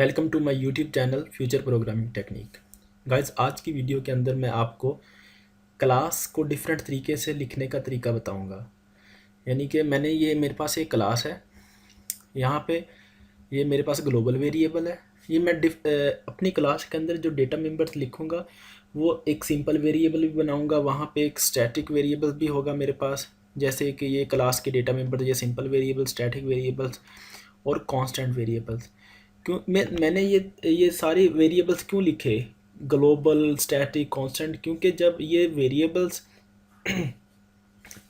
Welcome to my YouTube channel future programming technique. Guys, आज की video के अंदर मैं आपको क्लास को डिफरेंट तरीके से लिखने का तरीका बताऊंगा। यानी कि मेरे पास एक क्लास है। यहाँ पे ये मेरे पास ग्लोबल वेरिएबल है। ये मैं अपनी क्लास के अंदर जो डेटा मेंबर्स लिखूंगा वो एक सिंपल वेरिएबल भी बनाऊंगा। वहाँ पे एक स्टैटिक वेरिएबल भी होगा मेरे पास, जैसे कि ये क्लास के डेटा मेंबर, ये सिंपल वेरिएबल, स्टैटिक वेरिएबल्स और कांस्टेंट वेरिएबल्स। क्यों मैंने ये सारे वेरिएबल्स क्यों लिखे, ग्लोबल, स्टैटिक, कांस्टेंट? क्योंकि जब ये वेरिएबल्स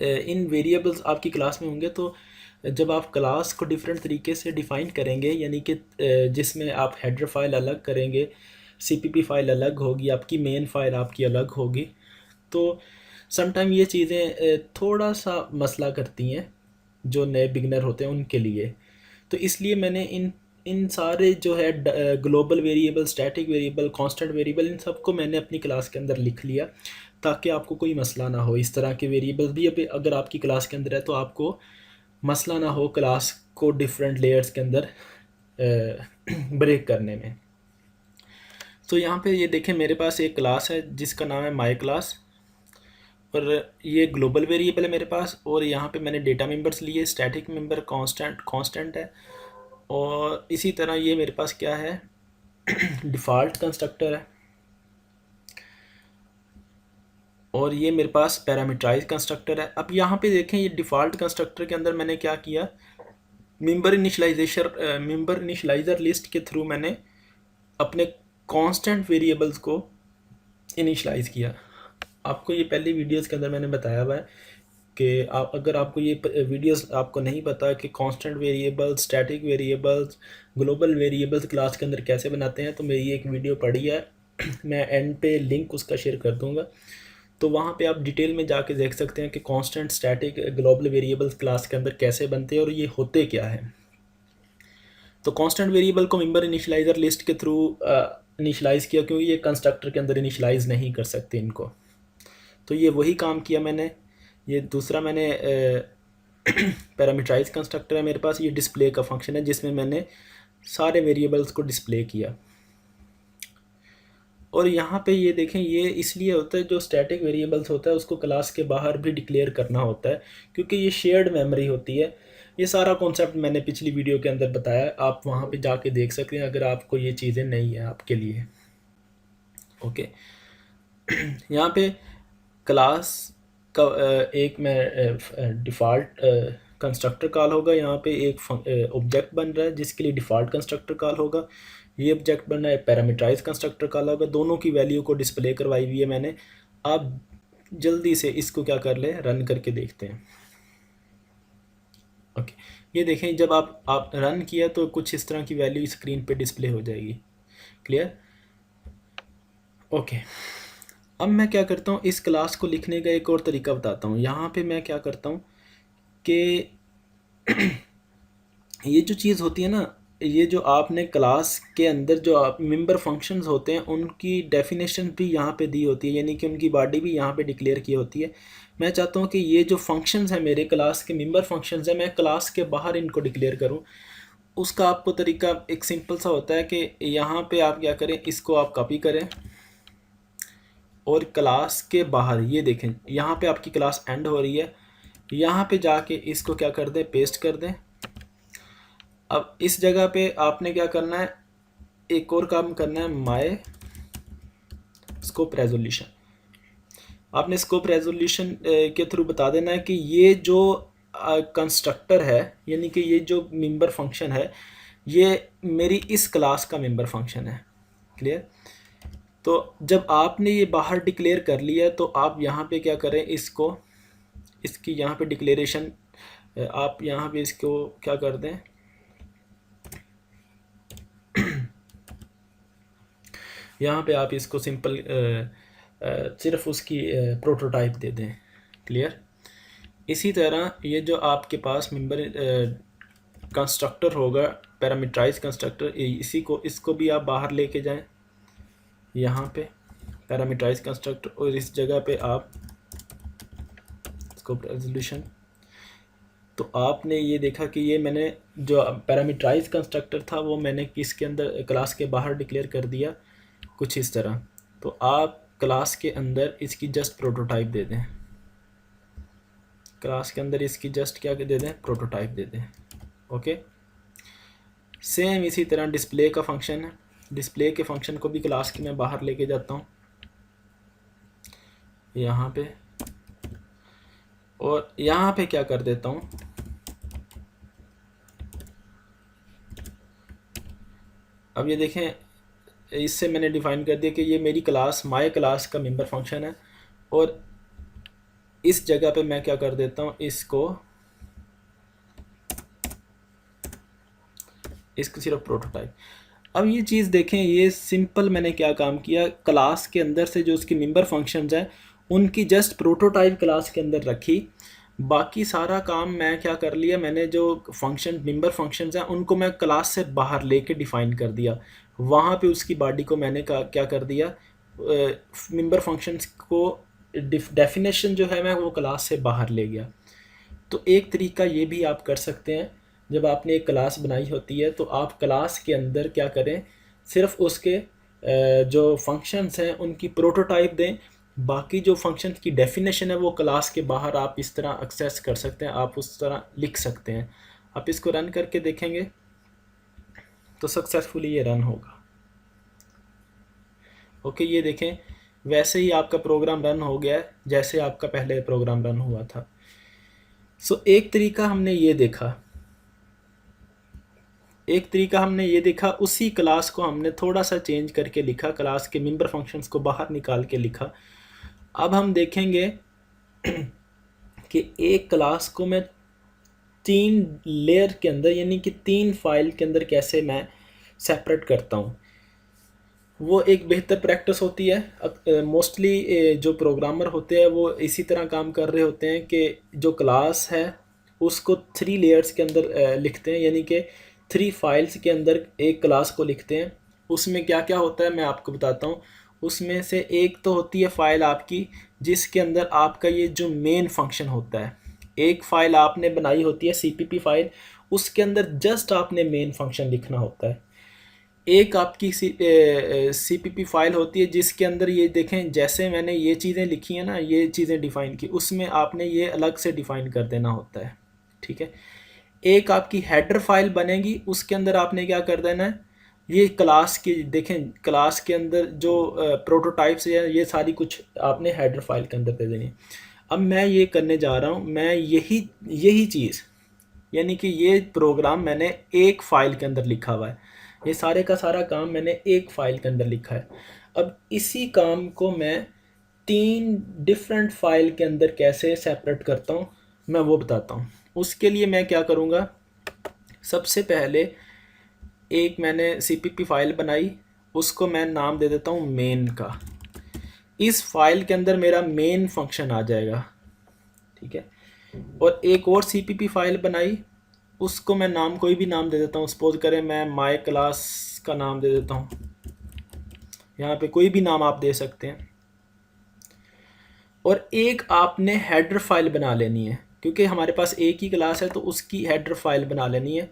इन वेरिएबल्स आपकी क्लास में होंगे तो जब आप क्लास को डिफरेंट तरीके से डिफ़ाइन करेंगे, यानी कि जिसमें आप हेडर फाइल अलग करेंगे, सीपीपी फाइल अलग होगी, आपकी मेन फाइल आपकी अलग होगी, तो समटाइम ये चीज़ें थोड़ा सा मसला करती हैं जो नए बिगनर होते हैं उनके लिए। तो इसलिए मैंने इन इन सारे जो है global variable, static variable, constant variable, इन सबको मैंने अपनी क्लास के अंदर लिख लिया ताकि आपको कोई मसला ना हो। इस तरह के वेरिएबल्स भी अगर आपकी क्लास के अंदर है तो आपको मसला ना हो क्लास को डिफरेंट लेयर्स के अंदर ब्रेक करने में। तो यहाँ पे ये देखें, मेरे पास एक क्लास है जिसका नाम है माई क्लास, और ये ग्लोबल वेरिएबल है मेरे पास। और यहाँ पे मैंने डेटा मेंबर्स लिए, स्टैटिक मेंबर, कांस्टेंट है। और इसी तरह ये मेरे पास क्या है, डिफ़ॉल्ट कंस्ट्रक्टर है। और ये मेरे पास पैरामीटराइज कंस्ट्रक्टर है। अब यहाँ पे देखें, ये डिफ़ॉल्ट कंस्ट्रक्टर के अंदर मैंने क्या किया, मेंबर इनिशलाइज़र लिस्ट के थ्रू मैंने अपने कांस्टेंट वेरिएबल्स को इनिशलाइज़ किया। आपको ये पहली वीडियोस के अंदर मैंने बताया हुआ है कि अगर आपको ये वीडियोस आपको नहीं पता कि constant variables, static variables, global variables class के अंदर कैसे बनाते हैं, तो मेरी एक वीडियो पड़ी है, मैं एंड पे लिंक उसका शेयर कर दूंगा। तो वहाँ पे आप डिटेल में जाके देख सकते हैं कि constant, static, global variables class के अंदर कैसे बनते हैं और ये होते क्या है। तो कांस्टेंट वेरिएबल को मेंबर इनिशियलाइजर लिस्ट के थ्रू इनिशलाइज़ किया, क्योंकि ये कंस्ट्रक्टर के अंदर इनिशलाइज़ नहीं कर सकते इनको। तो ये वही काम किया मैंने। ये दूसरा मैंने पैरामीटराइज कंस्ट्रक्टर है मेरे पास, ये डिस्प्ले का फंक्शन है जिसमें मैंने सारे वेरिएबल्स को डिस्प्ले किया। और यहाँ पे ये देखें, ये इसलिए होता है, जो स्टैटिक वेरिएबल्स होता है उसको क्लास के बाहर भी डिक्लेयर करना होता है क्योंकि ये शेयर्ड मेमोरी होती है। ये सारा कॉन्सेप्ट मैंने पिछली वीडियो के अंदर बताया, आप वहाँ पे जाके देख सकते हैं अगर आपको ये चीज़ें नहीं है आपके लिए। ओके, यहाँ पे क्लास का एक मैं डिफ़ॉल्ट कंस्ट्रक्टर कॉल होगा। यहाँ पे एक ऑब्जेक्ट बन रहा है जिसके लिए डिफ़ॉल्ट कंस्ट्रक्टर कॉल होगा। ये ऑब्जेक्ट बन रहा है, पैरामीटराइज कंस्ट्रक्टर कॉल होगा। दोनों की वैल्यू को डिस्प्ले करवाई हुई है मैंने। आप जल्दी से इसको क्या कर ले, रन करके देखते हैं। ओके, ये देखें, जब आप रन किया तो कुछ इस तरह की वैल्यू स्क्रीन पे डिस्प्ले हो जाएगी। क्लियर? ओके, अब मैं क्या करता हूँ, इस क्लास को लिखने का एक और तरीका बताता हूँ। यहाँ पे मैं क्या करता हूँ कि ये जो चीज़ होती है ना, ये जो आपने क्लास के अंदर जो आप मेंबर फंक्शंस होते हैं उनकी डेफिनेशन भी यहाँ पे दी होती है, यानी कि उनकी बॉडी भी यहाँ पे डिक्लेयर की होती है। मैं चाहता हूँ कि ये जो फंक्शंस हैं मेरे क्लास के, मेंबर फंक्शंस हैं, मैं क्लास के बाहर इनको डिक्लेयर करूँ। उसका आपको तरीका एक सिंपल सा होता है कि यहाँ पे आप क्या करें, इसको आप कॉपी करें और क्लास के बाहर, ये देखें यहाँ पे आपकी क्लास एंड हो रही है, यहाँ पे जाके इसको क्या कर दें, पेस्ट कर दें। अब इस जगह पे आपने क्या करना है, एक और काम करना है, माय स्कोप रेजोल्यूशन। आपने स्कोप रेजोल्यूशन के थ्रू बता देना है कि ये जो कंस्ट्रक्टर है, यानी कि ये जो मेंबर फंक्शन है, ये मेरी इस क्लास का मेंबर फंक्शन है। क्लियर? तो जब आपने ये बाहर डिक्लेयर कर लिया तो आप यहाँ पे क्या करें, इसको, इसकी यहाँ पे डिक्लेरेशन, आप यहाँ पे इसको क्या कर दें, यहाँ पे आप इसको सिंपल सिर्फ उसकी प्रोटोटाइप दे दें। क्लियर? इसी तरह ये जो आपके पास मेंबर कंस्ट्रक्टर होगा, पैरामीटराइज कंस्ट्रक्टर, इसको भी आप बाहर लेके जाएं, यहाँ पे पैरामीटराइज कंस्ट्रक्टर, और इस जगह पे आप स्कोप रेजोल्यूशन, तो आपने ये देखा कि ये मैंने जो पैरामीटराइज कंस्ट्रक्टर था वो मैंने किसके अंदर, क्लास के बाहर डिक्लेयर कर दिया, कुछ इस तरह। तो आप क्लास के अंदर इसकी जस्ट प्रोटोटाइप दे दें, क्लास के अंदर इसकी जस्ट क्या दे दें, प्रोटोटाइप दे दें। ओके, सेम इसी तरह डिस्प्ले का फंक्शन है, डिस्प्ले के फंक्शन को भी क्लास के मैं बाहर लेके जाता हूँ यहाँ पे, और यहाँ पे क्या कर देता हूँ, अब ये देखें, इससे मैंने डिफाइन कर दिया कि ये मेरी क्लास, माय क्लास का मेंबर फंक्शन है, और इस जगह पे मैं क्या कर देता हूँ, इसको सिर्फ प्रोटोटाइप। अब ये चीज़ देखें, ये सिंपल मैंने क्या काम किया, क्लास के अंदर से जो उसकी मेंबर फंक्शंस हैं उनकी जस्ट प्रोटोटाइप क्लास के अंदर रखी, बाकी सारा काम मैं क्या कर लिया, मैंने जो फंक्शन मेंबर फंक्शंस हैं उनको मैं क्लास से बाहर लेके डिफ़ाइन कर दिया, वहाँ पे उसकी बॉडी को मैंने क्या कर दिया, मेंबर फंक्शंस को डेफिनेशन जो है मैं वो क्लास से बाहर ले गया। तो एक तरीका ये भी आप कर सकते हैं, जब आपने एक क्लास बनाई होती है तो आप क्लास के अंदर क्या करें, सिर्फ उसके जो फंक्शंस हैं उनकी प्रोटोटाइप दें, बाकी जो फंक्शंस की डेफिनेशन है वो क्लास के बाहर आप इस तरह एक्सेस कर सकते हैं, आप उस तरह लिख सकते हैं। आप इसको रन करके देखेंगे तो सक्सेसफुली ये रन होगा। ओके, ये देखें, वैसे ही आपका प्रोग्राम रन हो गया है जैसे आपका पहले प्रोग्राम रन हुआ था। सो एक तरीका हमने ये देखा, उसी क्लास को हमने थोड़ा सा चेंज करके लिखा, क्लास के मेंबर फंक्शंस को बाहर निकाल के लिखा। अब हम देखेंगे कि एक क्लास को मैं 3 लेयर के अंदर, यानी कि 3 फाइल के अंदर कैसे मैं सेपरेट करता हूँ। वो एक बेहतर प्रैक्टिस होती है। अब मोस्टली जो प्रोग्रामर होते हैं वो इसी तरह काम कर रहे होते हैं कि जो क्लास है उसको 3 लेयर्स के अंदर लिखते हैं, यानी कि 3 फाइल्स के अंदर एक क्लास को लिखते हैं। उसमें क्या क्या होता है मैं आपको बताता हूँ। उसमें से एक तो होती है फ़ाइल आपकी जिसके अंदर आपका ये जो मेन फंक्शन होता है, एक फ़ाइल आपने बनाई होती है CPP फाइल, उसके अंदर जस्ट आपने मेन फंक्शन लिखना होता है। एक आपकी CPP फाइल होती है जिसके अंदर ये देखें, जैसे मैंने ये चीज़ें लिखी हैं ना, ये चीज़ें डिफ़ाइन की, उसमें आपने ये अलग से डिफ़ाइन कर देना होता है, ठीक है। एक आपकी हेडर फाइल बनेगी, उसके अंदर आपने क्या कर देना है, ये क्लास की देखें, क्लास के अंदर जो प्रोटोटाइप्स है ये सारी कुछ आपने हेडर फाइल के अंदर दे देनी है। अब मैं ये करने जा रहा हूँ, मैं यही चीज़, यानी कि ये प्रोग्राम मैंने एक फ़ाइल के अंदर लिखा हुआ है, ये सारे का सारा काम मैंने एक फ़ाइल के अंदर लिखा है। अब इसी काम को मैं 3 डिफरेंट फाइल के अंदर कैसे सेपरेट करता हूँ मैं वो बताता हूँ। उसके लिए मैं क्या करूँगा, सबसे पहले एक मैंने CPP फाइल बनाई, उसको मैं नाम दे देता हूँ मेन का। इस फाइल के अंदर मेरा मेन फंक्शन आ जाएगा, ठीक है। और एक और CPP फाइल बनाई, उसको मैं नाम कोई भी नाम दे देता हूँ, सपोज करें मैं माय क्लास का नाम दे देता हूँ, यहाँ पे कोई भी नाम आप दे सकते हैं। और एक आपने हेडर फाइल बना लेनी है, क्योंकि हमारे पास एक ही क्लास है तो उसकी हेडर फाइल बना लेनी है।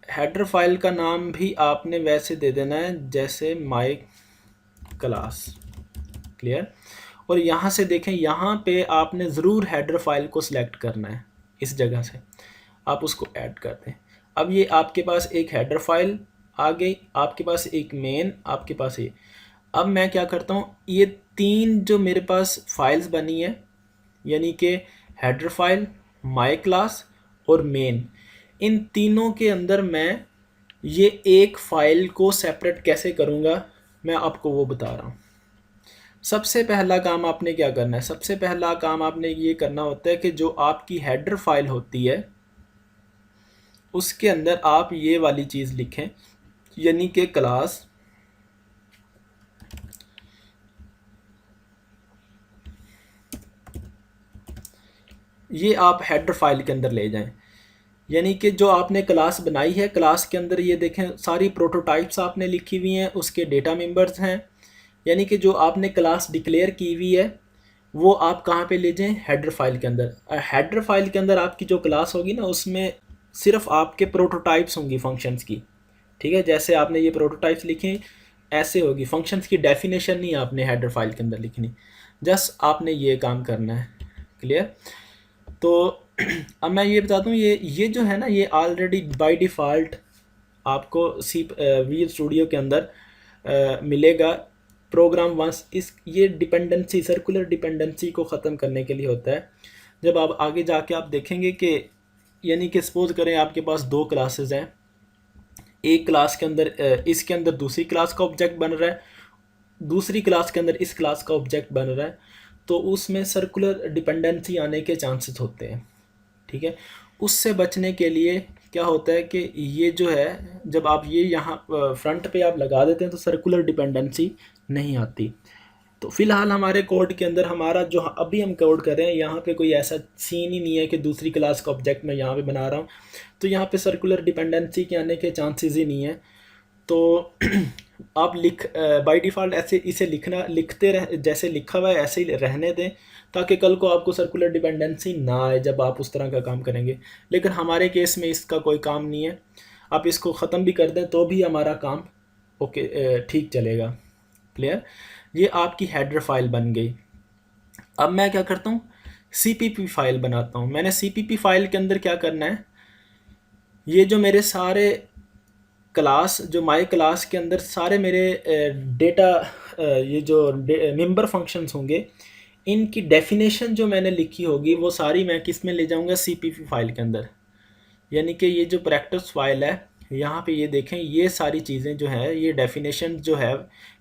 हेडर फाइल का नाम भी आपने वैसे दे देना है जैसे माय क्लास, क्लियर। और यहाँ से देखें, यहाँ पे आपने ज़रूर हेडर फाइल को सिलेक्ट करना है, इस जगह से आप उसको ऐड कर दें। अब ये आपके पास एक हेडर फाइल आ गई, आपके पास एक मेन, आपके पास ये। अब मैं क्या करता हूँ, ये 3 जो मेरे पास फाइल्स बनी है, यानी कि हेडर फाइल, माय क्लास और मेन, इन तीनों के अंदर मैं ये एक फ़ाइल को सेपरेट कैसे करूँगा मैं आपको वो बता रहा हूँ। सबसे पहला काम आपने क्या करना है, सबसे पहला काम आपने ये करना होता है कि जो आपकी हेडर फाइल होती है उसके अंदर आप ये वाली चीज़ लिखें, यानी कि क्लास, ये आप हेडर फाइल के अंदर ले जाएं। यानी कि जो आपने क्लास बनाई है, क्लास के अंदर ये देखें सारी प्रोटोटाइप्स आपने लिखी हुई हैं, उसके डेटा मेंबर्स हैं, यानी कि जो आपने क्लास डिक्लेयर की हुई है वो आप कहाँ पे ले जाएं, हेडर फाइल के अंदर। हेडर फाइल के अंदर आपकी जो क्लास होगी ना, उसमें सिर्फ आपके प्रोटोटाइप्स होंगी फंक्शंस की, ठीक है। जैसे आपने ये प्रोटोटाइप्स लिखे ऐसे होगी, फंक्शंस की डेफिनेशन नहीं आपने हेडर फाइल के अंदर लिखनी, जस्ट आपने ये काम करना है। क्लियर? तो अब मैं ये बता दूं, ये जो है ना, ये ऑलरेडी बाय डिफ़ॉल्ट आपको विजुअल स्टूडियो के अंदर मिलेगा। प्रोग्राम वंस इस ये डिपेंडेंसी, सर्कुलर डिपेंडेंसी को ख़त्म करने के लिए होता है। जब आप आगे जाके आप देखेंगे कि, यानी कि सपोज करें आपके पास दो क्लासेस हैं, एक क्लास के अंदर इसके अंदर दूसरी क्लास का ऑब्जेक्ट बन रहा है, दूसरी क्लास के अंदर इस क्लास का ऑब्जेक्ट बन रहा है, तो उसमें सर्कुलर डिपेंडेंसी आने के चांसेस होते हैं, ठीक है। उससे बचने के लिए क्या होता है कि ये जो है, जब आप ये यहाँ फ्रंट पे आप लगा देते हैं तो सर्कुलर डिपेंडेंसी नहीं आती। तो फिलहाल हमारे कोड के अंदर, हमारा जो अभी हम कोड कर रहे हैं, यहाँ पे कोई ऐसा सीन ही नहीं है कि दूसरी क्लास का ऑब्जेक्ट मैं यहाँ पे बना रहा हूँ, तो यहाँ पे सर्कुलर डिपेंडेंसी के आने के चांसेस ही नहीं है। तो आप बाय डिफ़ॉल्ट ऐसे इसे लिखते रह, जैसे लिखा हुआ है ऐसे ही रहने दें, ताकि कल को आपको सर्कुलर डिपेंडेंसी ना आए जब आप उस तरह का काम करेंगे। लेकिन हमारे केस में इसका कोई काम नहीं है, आप इसको ख़त्म भी कर दें तो भी हमारा काम ओके ठीक चलेगा। क्लियर? ये आपकी हेडर फाइल बन गई। अब मैं क्या करता हूँ, सीपीपी फाइल बनाता हूँ। मैंने सीपीपी फाइल के अंदर क्या करना है, ये जो मेरे सारे क्लास, जो माई क्लास के अंदर सारे मेरे डेटा, ये जो मेंबर फंक्शंस होंगे, इनकी डेफिनेशन जो मैंने लिखी होगी वो सारी मैं किस में ले जाऊंगा, सीपीपी फाइल के अंदर। यानी कि ये जो प्रैक्टिस फाइल है, यहाँ पे ये देखें, ये सारी चीज़ें जो है, ये डेफिनेशन जो है,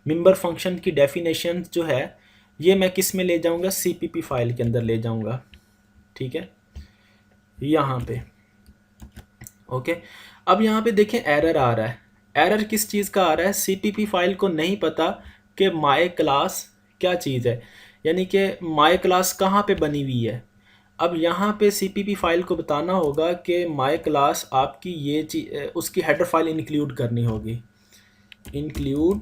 मेंबर फंक्शन की डेफिनेशन जो है, ये मैं किस में ले जाऊंगा, सीपीपी फाइल के अंदर ले जाऊंगा, ठीक है, यहाँ पे। ओके। अब यहाँ पे देखें एरर आ रहा है। एरर किस चीज़ का आ रहा है, सीपीपी फाइल को नहीं पता कि माय क्लास क्या चीज़ है, यानी कि माय क्लास कहाँ पे बनी हुई है। अब यहाँ पे सीपीपी फाइल को बताना होगा कि माय क्लास आपकी ये चीज, उसकी हेडर फाइल इंक्लूड करनी होगी, include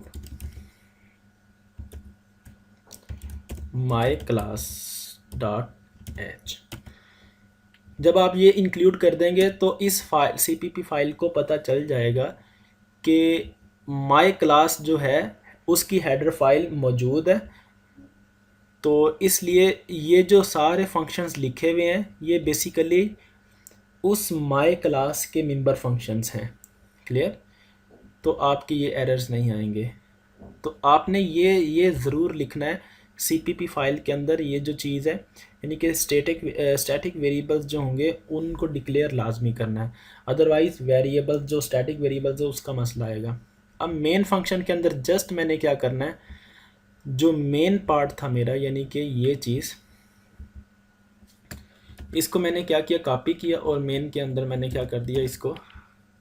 my class dot H. जब आप ये इंक्लूड कर देंगे तो इस फाइल, सीपीपी फाइल को पता चल जाएगा कि माय क्लास जो है उसकी हेडर फाइल मौजूद है। तो इसलिए ये जो सारे फंक्शंस लिखे हुए हैं, ये बेसिकली उस माय क्लास के मेंबर फंक्शंस हैं। क्लियर? तो आपके ये एरर्स नहीं आएंगे। तो आपने ये ज़रूर लिखना है सीपीपी फाइल के अंदर, ये जो चीज़ है, यानी कि स्टैटिक वेरिएबल्स जो होंगे उनको डिक्लेयर लाजमी करना है, अदरवाइज़ वेरिएबल्स जो स्टैटिक वेरिएबल्स है उसका मसला आएगा। अब मेन फंक्शन के अंदर जस्ट मैंने क्या करना है, जो मेन पार्ट था मेरा, यानी कि ये चीज़, इसको मैंने क्या किया, कॉपी किया, और मेन के अंदर मैंने क्या कर दिया, इसको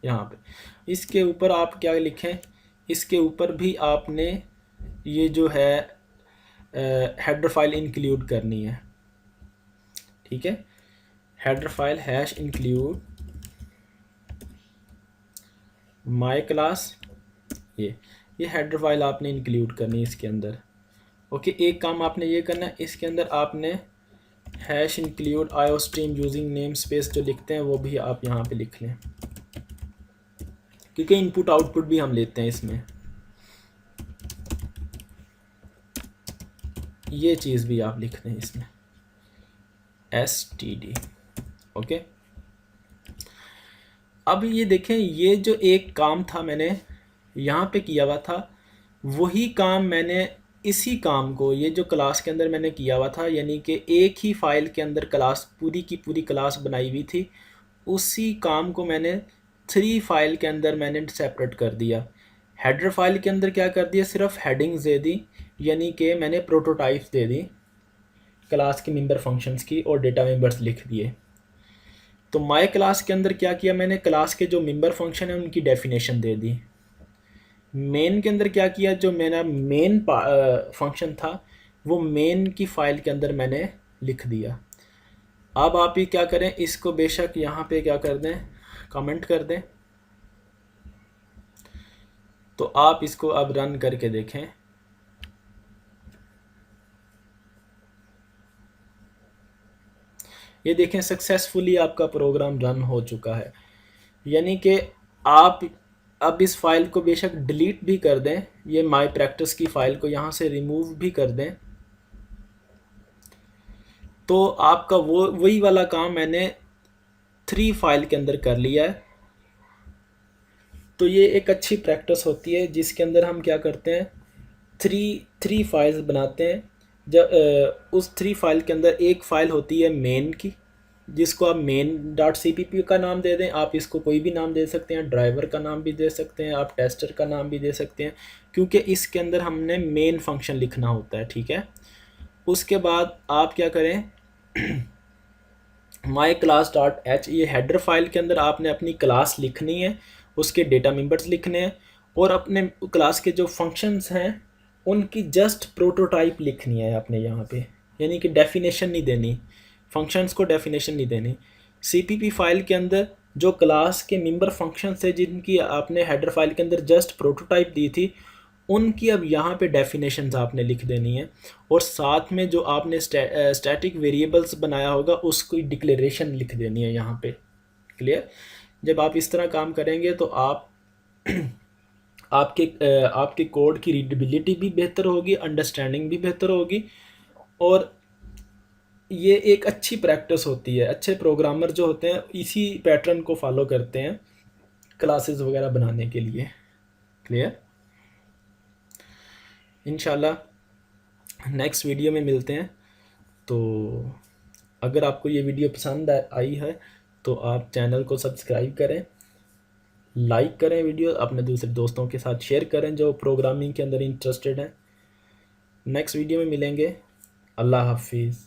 यहाँ पे। इसके ऊपर आप क्या लिखें, इसके ऊपर भी आपने ये जो है हेडर फाइल इंक्लूड करनी है, ठीक है। Header file hash include my class, ये हेडर फाइल आपने इंक्लूड करनी है इसके अंदर। ओके, एक काम आपने ये करना है, इसके अंदर आपने hash include IO stream using name space जो लिखते हैं वो भी आप यहाँ पे लिख लें, क्योंकि इनपुट आउटपुट भी हम लेते हैं इसमें। ये चीज़ भी आप लिख दें इसमें, std। ओके। अब ये देखें, ये जो एक काम था मैंने यहाँ पे किया हुआ था, वही काम मैंने इसी काम को, ये जो क्लास के अंदर मैंने किया हुआ था, यानी कि एक ही फाइल के अंदर क्लास, पूरी की पूरी क्लास बनाई हुई थी, उसी काम को मैंने 3 फाइल के अंदर मैंने सेपरेट कर दिया। हेडर फाइल के अंदर क्या कर दिया, सिर्फ हेडिंग्स दे दी, यानी कि मैंने प्रोटोटाइप्स दे दी क्लास के मेंबर फंक्शंस की, और डेटा मेंबर्स लिख दिए। तो माय क्लास के अंदर क्या किया मैंने, क्लास के जो मेंबर फंक्शन है उनकी डेफिनेशन दे दी। मेन के अंदर क्या किया, जो मेरा मेन फंक्शन था वो मेन की फ़ाइल के अंदर मैंने लिख दिया। अब आप ही क्या करें, इसको बेशक यहाँ पे क्या कर दें, कमेंट कर दें, तो आप इसको अब रन करके देखें। ये देखें सक्सेसफुली आपका प्रोग्राम रन हो चुका है। यानी कि आप अब इस फाइल को बेशक डिलीट भी कर दें, ये माई प्रैक्टिस की फ़ाइल को यहाँ से रिमूव भी कर दें, तो आपका वही वाला काम मैंने 3 फाइल के अंदर कर लिया है। तो ये एक अच्छी प्रैक्टिस होती है जिसके अंदर हम क्या करते हैं, थ्री फाइल्स बनाते हैं। जब उस 3 फाइल के अंदर एक फ़ाइल होती है मेन की, जिसको आप main.cpp का नाम दे दें, आप इसको कोई भी नाम दे सकते हैं, ड्राइवर का नाम भी दे सकते हैं, आप टेस्टर का नाम भी दे सकते हैं, क्योंकि इसके अंदर हमने मेन फंक्शन लिखना होता है, ठीक है। उसके बाद आप क्या करें, माई क्लास डॉट एच, ये हेडर फाइल के अंदर आपने अपनी क्लास लिखनी है, उसके डेटा मेंबर्स लिखने हैं, और अपने क्लास के जो फंक्शंस हैं उनकी जस्ट प्रोटोटाइप लिखनी है आपने यहाँ पे, यानी कि डेफिनेशन नहीं देनी, फंक्शंस को डेफिनेशन नहीं देनी। सीपीपी फाइल के अंदर जो क्लास के मेंबर फंक्शंस थे जिनकी आपने हेडर फाइल के अंदर जस्ट प्रोटोटाइप दी थी, उनकी अब यहाँ पे डेफिनेशंस आपने लिख देनी है, और साथ में जो आपने स्टैटिक वेरिएबल्स बनाया होगा उसकी डिक्लेरेशन लिख देनी है यहाँ पे। क्लियर? जब आप इस तरह काम करेंगे तो आप आपके कोड की रीडेबिलिटी भी बेहतर होगी, अंडरस्टैंडिंग भी बेहतर होगी, और ये एक अच्छी प्रैक्टिस होती है। अच्छे प्रोग्रामर जो होते हैं इसी पैटर्न को फॉलो करते हैं क्लासेस वगैरह बनाने के लिए। क्लियर? इंशाल्लाह नेक्स्ट वीडियो में मिलते हैं। तो अगर आपको ये वीडियो पसंद आई है तो आप चैनल को सब्सक्राइब करें, लाइक करें, वीडियो अपने दूसरे दोस्तों के साथ शेयर करें जो प्रोग्रामिंग के अंदर इंटरेस्टेड हैं। नेक्स्ट वीडियो में मिलेंगे। अल्लाह हाफिज़।